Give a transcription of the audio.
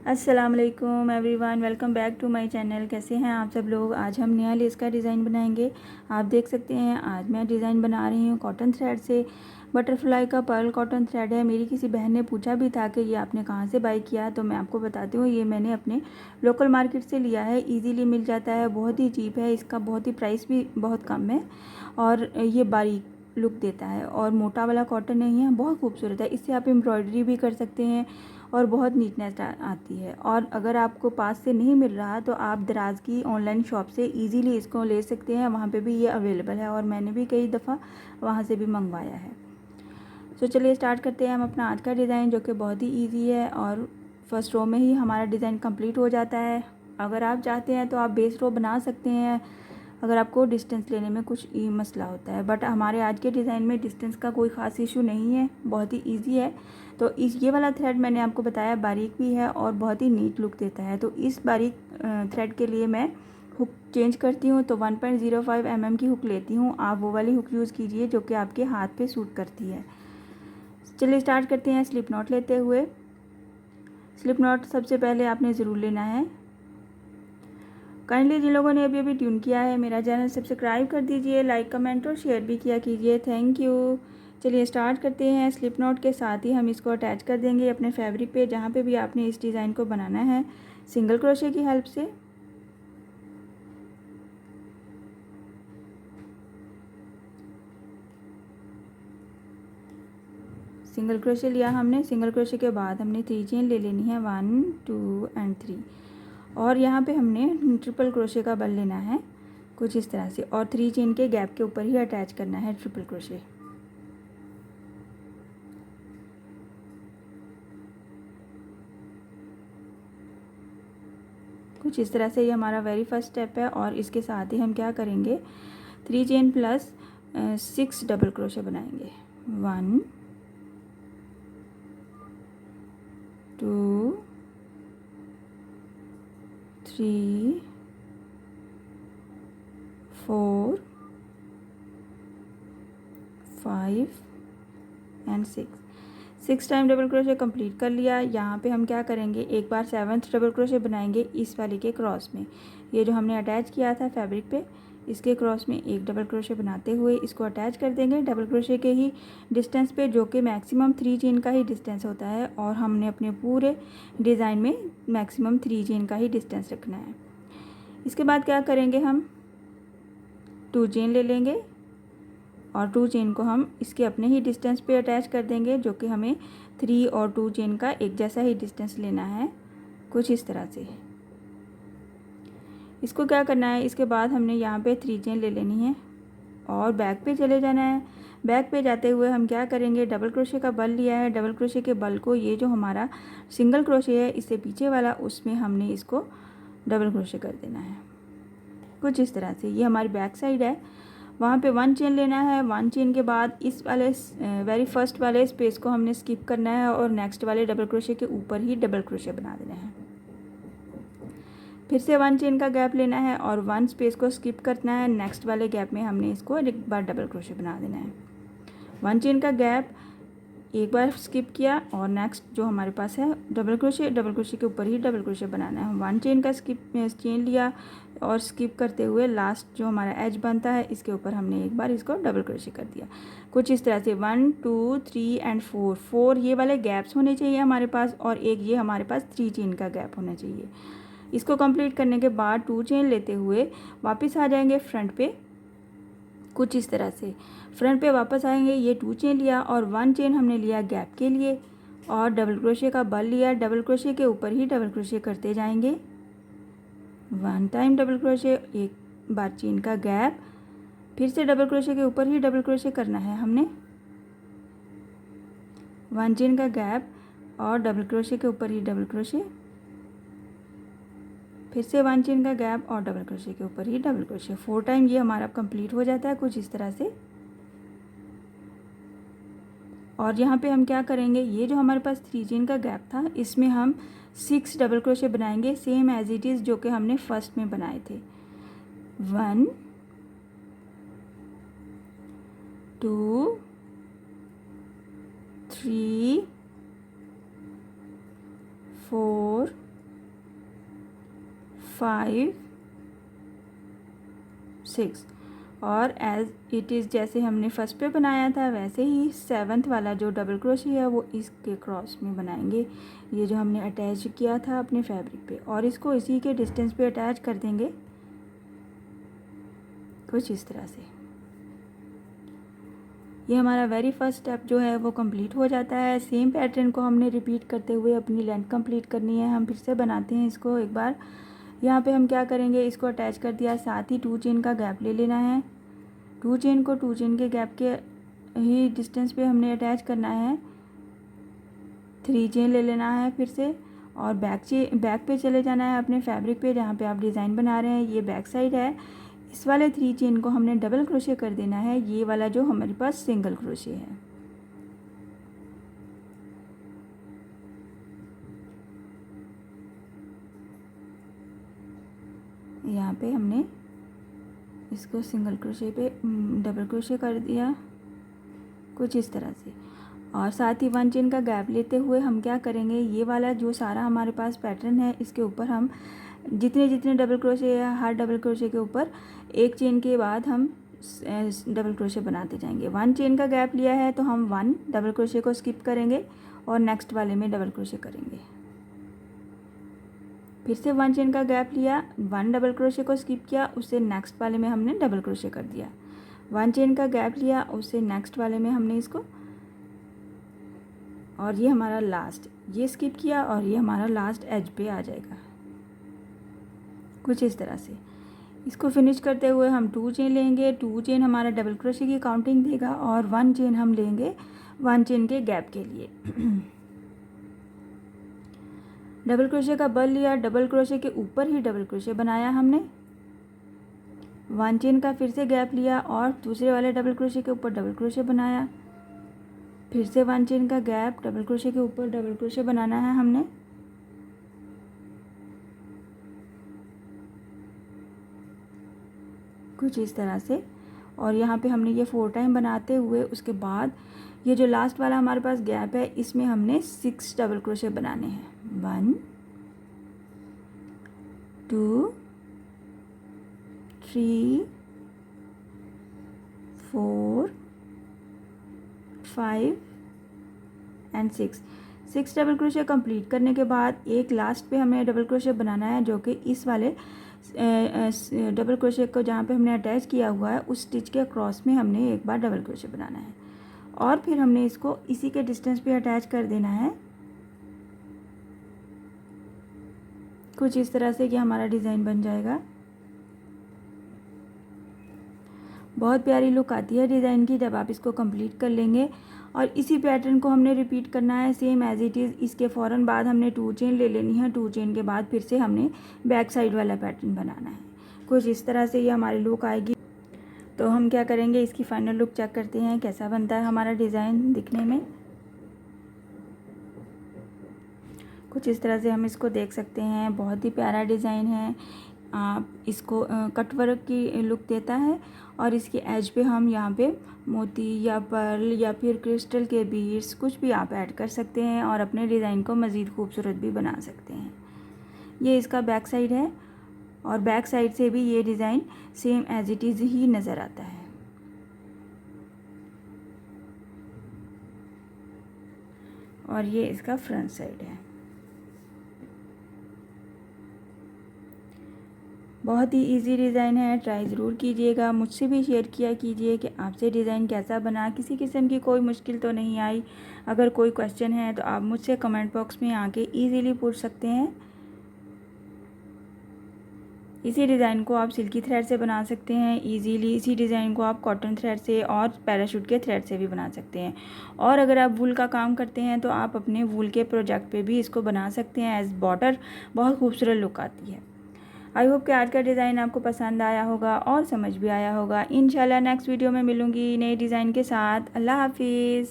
अस्सलाम वालेकुम everyone, welcome back to my channel. कैसे हैं आप सब लोग। आज हम नया लेस का डिज़ाइन बनाएंगे। आप देख सकते हैं आज मैं डिज़ाइन बना रही हूँ कॉटन थ्रेड से। बटरफ्लाई का पर्ल कॉटन थ्रेड है। मेरी किसी बहन ने पूछा भी था कि ये आपने कहाँ से बाई किया, तो मैं आपको बताती हूँ। ये मैंने अपने लोकल मार्केट से लिया है। ईजीली मिल जाता है, बहुत ही चीप है, इसका बहुत ही प्राइस भी बहुत कम है और ये बारीक लुक देता है और मोटा वाला कॉटन नहीं है, बहुत खूबसूरत है। इससे आप एम्ब्रॉयडरी भी कर सकते हैं और बहुत नीटनेस आती है। और अगर आपको पास से नहीं मिल रहा तो आप दराज की ऑनलाइन शॉप से इजीली इसको ले सकते हैं, वहाँ पे भी ये अवेलेबल है और मैंने भी कई दफ़ा वहाँ से भी मंगवाया है। तो चलिए स्टार्ट करते हैं हम अपना आज का डिज़ाइन, जो कि बहुत ही ईजी है और फर्स्ट रो में ही हमारा डिज़ाइन कंप्लीट हो जाता है। अगर आप चाहते हैं तो आप बेस रो बना सकते हैं अगर आपको डिस्टेंस लेने में कुछ मसला होता है, बट हमारे आज के डिज़ाइन में डिस्टेंस का कोई ख़ास इशू नहीं है, बहुत ही इजी है। तो ये वाला थ्रेड मैंने आपको बताया बारीक भी है और बहुत ही नीट लुक देता है। तो इस बारीक थ्रेड के लिए मैं हुक चेंज करती हूँ, तो 1.05 mm की हुक लेती हूँ। आप वो वाली हुक यूज़ कीजिए जो कि आपके हाथ पे सूट करती है। चलिए स्टार्ट करते हैं स्लिप नॉट लेते हुए। स्लिप नॉट सबसे पहले आपने ज़रूर लेना है। काइंडली जिन लोगों ने अभी अभी ट्यून किया है मेरा चैनल सब्सक्राइब कर दीजिए, लाइक कमेंट और शेयर भी किया कीजिए, थैंक यू। चलिए स्टार्ट करते हैं। स्लिप नॉट के साथ ही हम इसको अटैच कर देंगे अपने फैब्रिक पे, जहाँ पे भी आपने इस डिज़ाइन को बनाना है, सिंगल क्रोशे की हेल्प से। सिंगल क्रोशे लिया हमने। सिंगल क्रोशे के बाद हमने 3 चेन ले लेनी है, 1 2 एंड 3, और यहाँ पे हमने ट्रिपल क्रोशे का बल लेना है कुछ इस तरह से, और 3 चेन के गैप के ऊपर ही अटैच करना है ट्रिपल क्रोशे। कुछ इस तरह से ये हमारा वेरी फर्स्ट स्टेप है। और इसके साथ ही हम क्या करेंगे, 3 चेन प्लस 6 डबल क्रोशे बनाएंगे। 1 2 3 4 5 and 6 time double crochet complete कर लिया। यहाँ पे हम क्या करेंगे, एक बार 7th डबल क्रोशे बनाएंगे इस वाले के क्रॉस में। ये जो हमने अटैच किया था फैब्रिक पे, इसके क्रॉस में एक डबल क्रोशे बनाते हुए इसको अटैच कर देंगे डबल क्रोशे के ही डिस्टेंस पे, जो कि मैक्सिमम 3 चेन का ही डिस्टेंस होता है। और हमने अपने पूरे डिज़ाइन में मैक्सिमम 3 चेन का ही डिस्टेंस रखना है। इसके बाद क्या करेंगे, हम 2 चेन ले लेंगे और 2 चेन को हम इसके अपने ही डिस्टेंस पे अटैच कर देंगे, जो कि हमें 3 और 2 चेन का एक जैसा ही डिस्टेंस लेना है कुछ इस तरह से। इसको क्या करना है, इसके बाद हमने यहाँ पे 3 चेन ले लेनी है और बैक पे चले जाना है। बैक पे जाते हुए हम क्या करेंगे, डबल क्रोशे का बल लिया है, डबल क्रोशे के बल को ये जो हमारा सिंगल क्रोशे है इससे पीछे वाला, उसमें हमने इसको डबल क्रोशे कर देना है कुछ इस तरह से। ये हमारी बैक साइड है। वहाँ पे 1 चेन लेना है। 1 चेन के बाद इस वाले वेरी फर्स्ट वाले स्पेस को हमने स्किप करना है और नेक्स्ट वाले डबल क्रोशे के ऊपर ही डबल क्रोशे बना देना है। फिर से 1 चेन का गैप लेना है और 1 स्पेस को स्किप करना है। नेक्स्ट वाले गैप में हमने इसको एक बार डबल क्रोशे बना देना है। 1 चेन का गैप एक बार स्किप किया और नेक्स्ट जो हमारे पास है डबल क्रोशे के ऊपर ही डबल क्रोशे बनाना है। 1 चेन का चेन लिया और स्किप करते हुए लास्ट जो हमारा एज बनता है इसके ऊपर हमने एक बार इसको डबल क्रोशे कर दिया कुछ इस तरह से। 1 2 3 एंड 4 ये वाले गैप्स होने चाहिए हमारे पास, और एक ये हमारे पास 3 चेन का गैप होना चाहिए। इसको कंप्लीट करने के बाद 2 चेन लेते हुए वापस आ जाएंगे फ्रंट पे कुछ इस तरह से। फ्रंट पे वापस आएंगे, ये 2 चेन लिया और 1 चेन हमने लिया गैप के लिए और डबल क्रोशे का बल लिया। डबल क्रोशे के ऊपर ही डबल क्रोशे करते जाएंगे। 1 टाइम डबल क्रोशे, एक बार चेन का गैप, फिर से डबल क्रोशे के ऊपर ही डबल क्रोशे करना है हमने। 1 चेन का गैप और डबल क्रोशे के ऊपर ही डबल क्रोशे, फिर से 1 चेन का गैप और डबल क्रोशे के ऊपर ही डबल क्रोशे। 4 टाइम ये हमारा कंप्लीट हो जाता है कुछ इस तरह से। और यहाँ पे हम क्या करेंगे, ये जो हमारे पास 3 चेन का गैप था इसमें हम 6 डबल क्रोशे बनाएंगे, सेम एज इट इज़ जो कि हमने फर्स्ट में बनाए थे। 1 2 3 4 5 6 और एज इट इज़ जैसे हमने फर्स्ट पे बनाया था वैसे ही 7th वाला जो डबल क्रोशे है वो इसके क्रॉस में बनाएंगे, ये जो हमने अटैच किया था अपने फैब्रिक पे, और इसको इसी के डिस्टेंस पे अटैच कर देंगे कुछ इस तरह से। ये हमारा वेरी फर्स्ट स्टेप जो है वो कंप्लीट हो जाता है। सेम पैटर्न को हमने रिपीट करते हुए अपनी लेंथ कंप्लीट करनी है। हम फिर से बनाते हैं इसको एक बार। यहाँ पे हम क्या करेंगे, इसको अटैच कर दिया, साथ ही 2 चेन का गैप ले लेना है। 2 चेन को 2 चेन के गैप के ही डिस्टेंस पे हमने अटैच करना है। 3 चेन ले लेना है फिर से, और बैक पे चले जाना है अपने फैब्रिक पे जहाँ पे आप डिज़ाइन बना रहे हैं। ये बैक साइड है। इस वाले 3 चेन को हमने डबल क्रोशे कर देना है, ये वाला जो हमारे पास सिंगल क्रोशे है। यहाँ पे हमने इसको सिंगल क्रोशे पे डबल क्रोशे कर दिया कुछ इस तरह से, और साथ ही 1 चेन का गैप लेते हुए हम क्या करेंगे, ये वाला जो सारा हमारे पास पैटर्न है इसके ऊपर हम जितने डबल क्रोशे या हर डबल क्रोशे के ऊपर 1 चेन के बाद हम डबल क्रोशे बनाते जाएंगे। 1 चेन का गैप लिया है तो हम 1 डबल क्रोशे को स्किप करेंगे और नेक्स्ट वाले में डबल क्रोशे करेंगे। फिर से 1 चेन का गैप लिया, 1 डबल क्रोशे को स्किप किया, उससे नेक्स्ट वाले में हमने डबल क्रोशे कर दिया। 1 चेन का गैप लिया, उससे नेक्स्ट वाले में हमने इसको, और ये हमारा लास्ट, ये स्किप किया और ये हमारा लास्ट एज पे आ जाएगा कुछ इस तरह से। इसको फिनिश करते हुए हम 2 चेन लेंगे। 2 चेन हमारा डबल क्रोशे की काउंटिंग देगा, और 1 चेन हम लेंगे 1 चेन के गैप के लिए। डबल क्रोशे का बल लिया, डबल क्रोशे के ऊपर ही डबल क्रोशे बनाया हमने। 1 चेन का फिर से गैप लिया और दूसरे वाले डबल क्रोशे के ऊपर डबल क्रोशे बनाया। फिर से 1 चेन का गैप, डबल क्रोशे के ऊपर डबल क्रोशे बनाना है हमने। कुछ इस तरह से, और यहाँ पे हमने ये 4 टाइम बनाते हुए उसके बाद ये जो लास्ट वाला हमारे पास गैप है इसमें हमने 6 डबल क्रोशे बनाने हैं। 1 2 3 4 5 एंड 6 डबल क्रोशे कंप्लीट करने के बाद एक लास्ट पे हमें डबल क्रोशे बनाना है, जो कि इस वाले डबल क्रोशे को जहाँ पे हमने अटैच किया हुआ है उस स्टिच के क्रॉस में हमने एक बार डबल क्रोशे बनाना है, और फिर हमने इसको इसी के डिस्टेंस पे अटैच कर देना है कुछ इस तरह से कि हमारा डिज़ाइन बन जाएगा। बहुत प्यारी लुक आती है डिज़ाइन की जब आप इसको कंप्लीट कर लेंगे। और इसी पैटर्न को हमने रिपीट करना है सेम एज इट इज़। इसके फ़ौरन बाद हमने 2 चेन ले लेनी है। 2 चेन के बाद फिर से हमने बैक साइड वाला पैटर्न बनाना है। कुछ इस तरह से ये हमारी लुक आएगी। तो हम क्या करेंगे, इसकी फाइनल लुक चेक करते हैं कैसा बनता है हमारा डिज़ाइन दिखने में। कुछ इस तरह से हम इसको देख सकते हैं। बहुत ही प्यारा डिज़ाइन है। आप इसको कट वर्क की लुक देता है, और इसके एज पे हम यहाँ पे मोती या पर्ल या फिर क्रिस्टल के बीड्स कुछ भी आप ऐड कर सकते हैं और अपने डिज़ाइन को मज़ीद खूबसूरत भी बना सकते हैं। ये इसका बैक साइड है, और बैक साइड से भी ये design same as it is ही नज़र आता है। और ये इसका फ्रंट साइड है। बहुत ही इजी डिज़ाइन है, ट्राई ज़रूर कीजिएगा। मुझसे भी शेयर किया कीजिए कि आपसे डिज़ाइन कैसा बना। किसी किस्म की कोई मुश्किल तो नहीं आई। अगर कोई क्वेश्चन है तो आप मुझसे कमेंट बॉक्स में आके इजीली पूछ सकते हैं। इसी डिज़ाइन को आप सिल्की थ्रेड से बना सकते हैं इजीली। इसी डिज़ाइन को आप कॉटन थ्रेड से और पैराशूट के थ्रेड से भी बना सकते हैं। और अगर आप वूल का काम करते हैं तो आप अपने वूल के प्रोजेक्ट पे भी इसको बना सकते हैं एज बॉर्डर। बहुत खूबसूरत लुक आती है। आई होप कि आज का डिज़ाइन आपको पसंद आया होगा और समझ भी आया होगा। इंशाल्लाह नेक्स्ट वीडियो में मिलूँगी नए डिज़ाइन के साथ। अल्लाह हाफिज़।